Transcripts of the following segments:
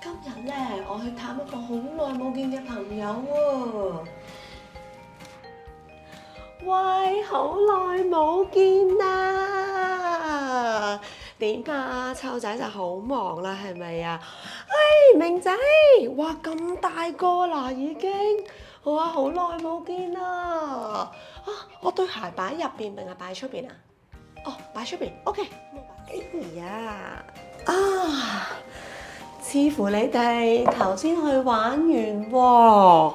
今日咧，我去探一個好耐冇見嘅朋友喎。喂，好耐冇見啦！點啊，湊仔就好忙啦，係咪啊？明仔，哇咁大個啦已經，哇好耐冇見啦！啊，我對鞋擺入邊定係擺出邊啊？哦，擺出邊 ，OK。哎呀，似乎你哋頭先去玩完喎。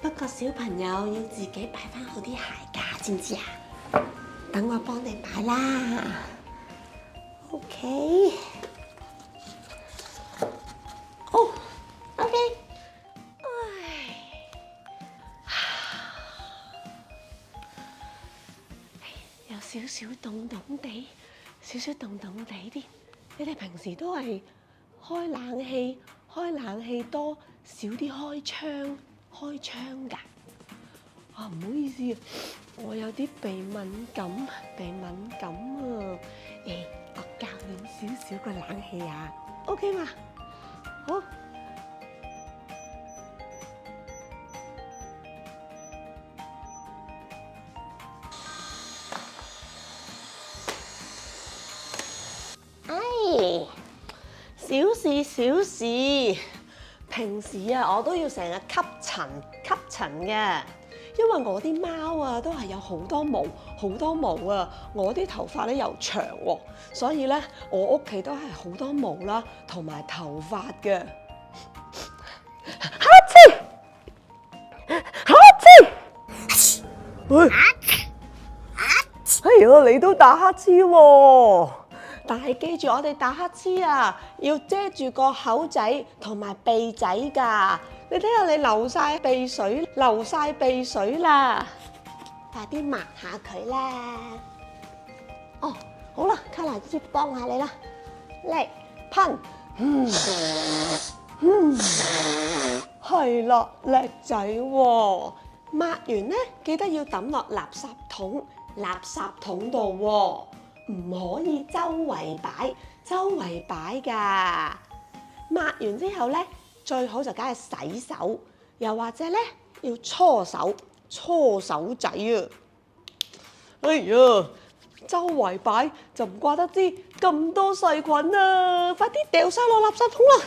不過小朋友要自己擺翻好啲鞋㗎，知唔知啊？等我幫你擺啦。OK。哦，OK。有少少凍凍地，少少凍凍地啲。你哋平時都係開冷氣多，少啲開窗㗎。啊，唔好意思，我有啲鼻敏感啊。我校遠少少個冷氣啊 ，OK 嘛？好。小事，平時啊，我都要成日吸塵嘅，因為我啲貓啊都係有好多毛啊，我啲頭髮咧又長喎，所以咧我屋企都係好多毛啦，同埋頭髮嘅。喂，哎呀，你都打乞嗤喎！但係記住，我哋打乞嗤啊，要遮住個口仔同埋鼻仔㗎。你睇下，你流晒鼻水啦，快啲抹下佢啦。哦，好啦，卡拿先幫下你啦，嚟噴，係啦，叻仔喎！抹完咧，記得要抌落垃圾桶度喎。唔可以周圍擺㗎。抹完之後咧，最好就梗係洗手，又或者咧要搓手仔啊！哎呀，周圍擺就唔怪得知咁多細菌啊！快啲掉晒落垃圾桶啦！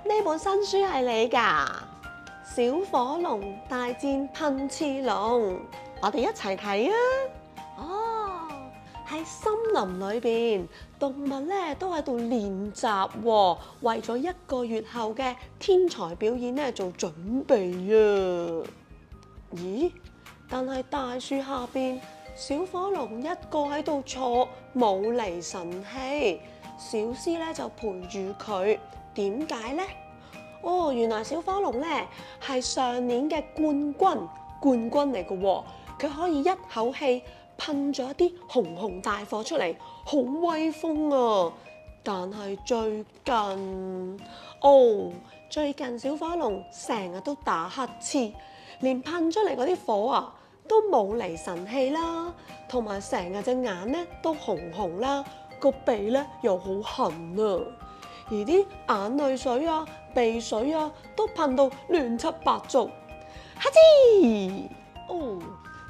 呢本新書係你㗎？小火龍大戰噴刺龍，我哋一齊睇啊！哦，喺森林裏邊，動物咧都喺度練習喎，為咗1個月後嘅天才表演咧做準備啊！咦？但係大樹下邊，小火龍一個喺度坐，冇離神器，小獅咧就陪住佢，點解咧？哦，原來小火龍咧係上年嘅冠軍嚟嘅喎，佢可以一口氣噴咗一啲紅大火出嚟，好威風啊！但係最近小火龍成日都打乞嗤，連噴出嚟嗰啲火啊都冇離神器啦，同埋成日隻眼咧都紅啦，個鼻咧又好痕啊！而啲眼淚水啊、鼻水啊，都噴到亂七八糟。乞嗤！哦，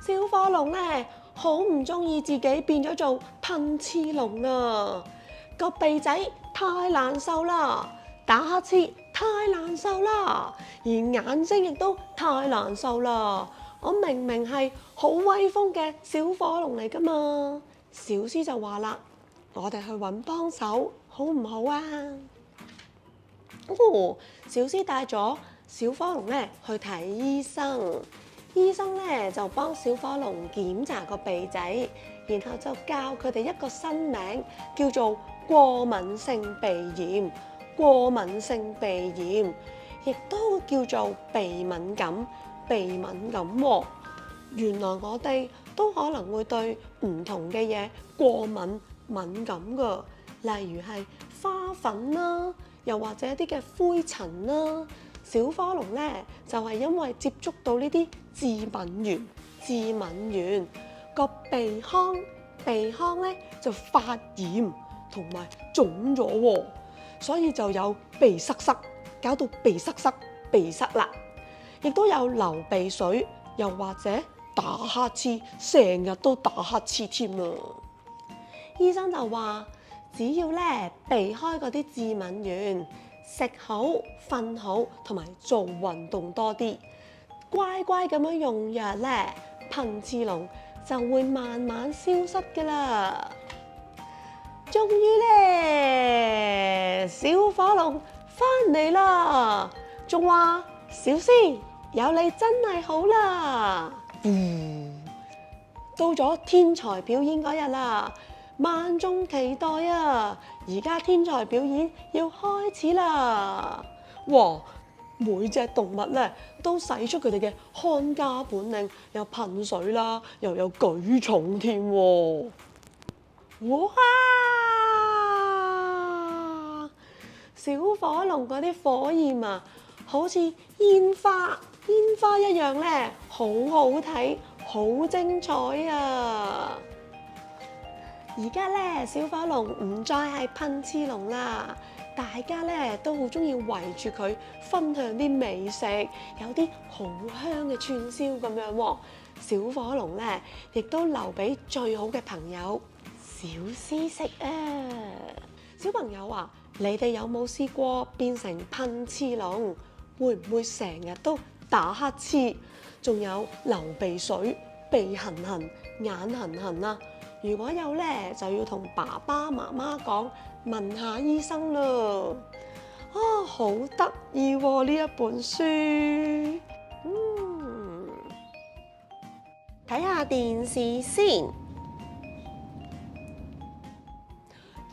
小火龍咧好唔中意自己變咗做噴刺龍啊！個鼻仔太難受啦，打乞嗤太難受啦，而眼睛亦都太難受啦。我明明係好威風嘅小火龍嚟㗎嘛！小獅就話啦：我哋去揾幫手，好唔好啊？小獅帶咗小火龍咧去睇醫生，醫生咧就幫小火龍檢查個鼻仔，然後就教佢哋一個新名，叫做過敏性鼻炎。過敏性鼻炎亦都叫做鼻敏感喎。原來我哋都可能會對唔同嘅嘢過敏感噶，例如係花粉啦，又或者一啲嘅灰塵啦。小火龍咧就係因為接觸到呢啲致敏原個鼻腔鼻腔咧就發炎同埋腫咗喎，所以就有鼻塞塞，搞到鼻塞塞、鼻塞啦。亦都有流鼻水，又或者打乞嗤，成日都打乞嗤添啊！醫生就話，只要咧避開嗰啲致敏源，食好、瞓好，同埋做運動多啲，乖乖咁樣用藥咧，噴嚏龍就會慢慢消失㗎啦。終於咧，小火龍返嚟啦，仲話小師有你真係好啦。到咗天才表演嗰日啦，萬眾期待啊！而家天才表演要開始啦！哇！每隻動物咧都使出佢哋嘅看家本領，有噴水啦，又有舉重添喎！哇！小火龍嗰啲火焰啊，好似煙花一樣咧，好好睇，好精彩啊！而家咧，小火龍唔再係噴嚏龍啦，大家咧都好中意圍住佢分享啲美食，有啲好香嘅串燒咁樣喎。小火龍咧亦都留俾最好嘅朋友小獅食啊！小朋友啊，你哋有冇試過變成噴嚏龍？會唔會成日都打乞嗤，仲有流鼻水、鼻痕痕、眼痕痕啊？如果有咧，就要同爸爸媽媽講，問下醫生咯。啊，好得意喎呢一本書。睇下電視先。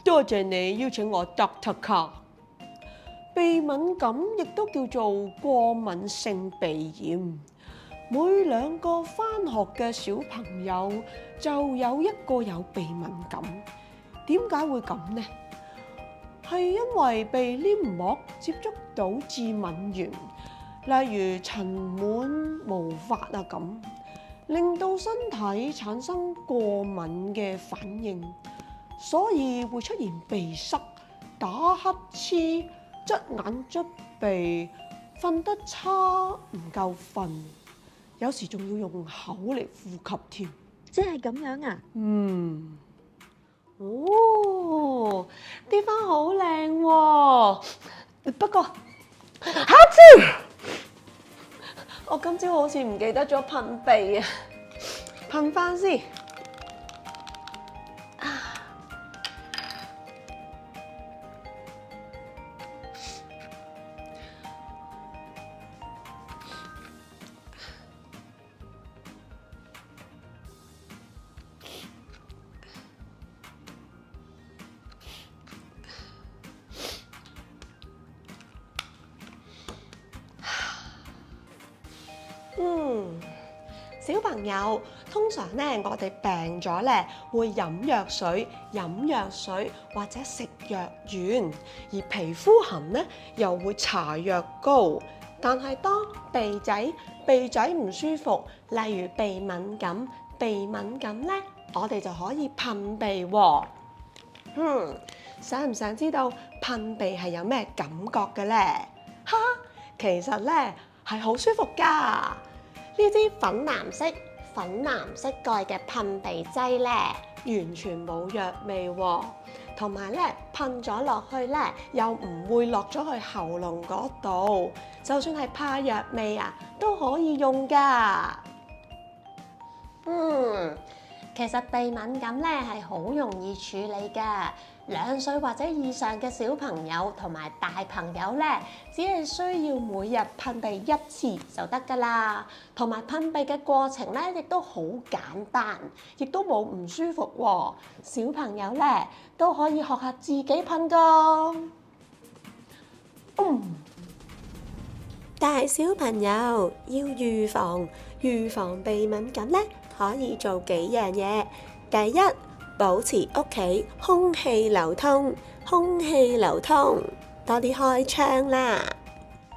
多謝你邀請我 Dr. Carr。鼻敏感亦都叫做過敏性鼻炎。每2個返學嘅小朋友就有1個有鼻敏感。點解會咁呢？係因為鼻黏膜接觸到致敏源，例如塵蟎、毛髮啊咁，令到身體產生過敏嘅反應，所以會出現鼻塞、打乞嗤、捽眼捽鼻、瞓得差、唔夠瞓。有時仲要用口嚟呼吸添，即係咁樣啊？哦，啲花好靚喎，不過嚇！我今朝好似唔記得咗噴鼻啊，噴返先。小朋友通常咧，我哋病咗咧會飲藥水或者食藥丸，而皮膚痕咧又會搽藥膏。但係當鼻仔唔舒服，例如鼻敏感咧，我哋就可以噴鼻喎。想唔想知道噴鼻係有咩感覺嘅咧？哈，其實咧係好舒服㗎。呢支粉藍色蓋嘅噴鼻劑咧，完全冇藥味喎，同埋咧噴咗落去咧，又唔會落咗去喉嚨嗰度，就算係怕藥味啊，都可以用㗎。其實鼻敏感咧係好容易處理㗎。2歲或者以上嘅小朋友同埋大朋友咧，只係需要每日噴鼻1次就得㗎啦。同埋噴鼻嘅過程咧，亦都好簡單，亦都冇唔舒服喎。小朋友咧都可以學下自己噴㗎。但係小朋友要預防鼻敏感咧，可以做幾樣嘢。第一，保持屋企空氣流通，多啲開窗啦。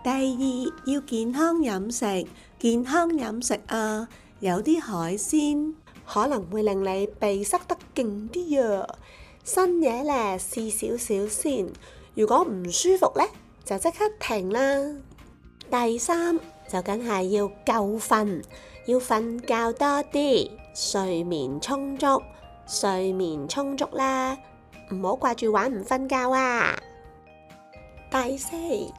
第二，要健康飲食啊，有啲海鮮、可能會令你鼻塞得勁啲啊！新嘢咧，試少少先。如果唔舒服咧，就即刻停啦。第三就梗係要夠瞓，要瞓覺多啲，睡眠充足，睡眠充足啦，唔好掛住玩唔瞓覺啊！第四，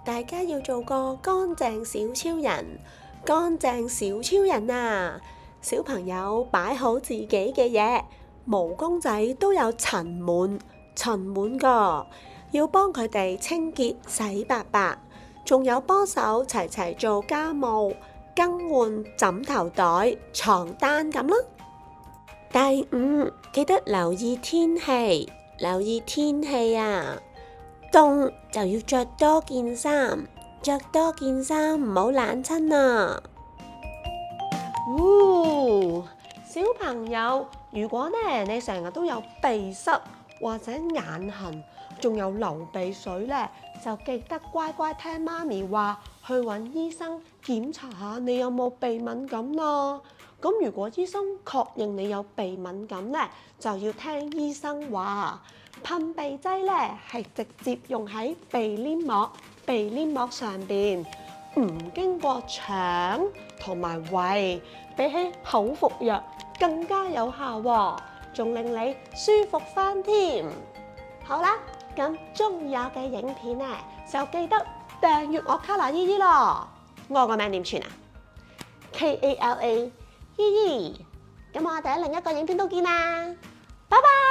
大家要做個乾淨小超人，乾淨小超人啊！小朋友擺好自己嘅嘢，毛公仔都有塵蟎㗎，要幫佢哋清潔洗白白，仲有幫手齊齊做家務，更換枕頭袋、床單咁啦。第五，記得留意天氣啊！凍就要着多件衫，唔好冷親啊！小朋友，如果你成日都有鼻塞或者眼痕，仲有流鼻水咧，就記得乖乖聽媽咪話，去揾醫生檢查下你有冇鼻敏感啦。咁如果醫生確認你有鼻敏感咧，就要聽醫生話。噴鼻劑咧係直接用喺鼻黏膜上邊，唔經過腸同埋胃，比起口服藥更加有效喎，仲令你舒服返添。好啦，咁鍾意我嘅影片咧，就記得訂閱我卡娜姨姨咯。我個名點串啊？KALA姨姨。咁我哋喺另一個影片都見啦，拜拜。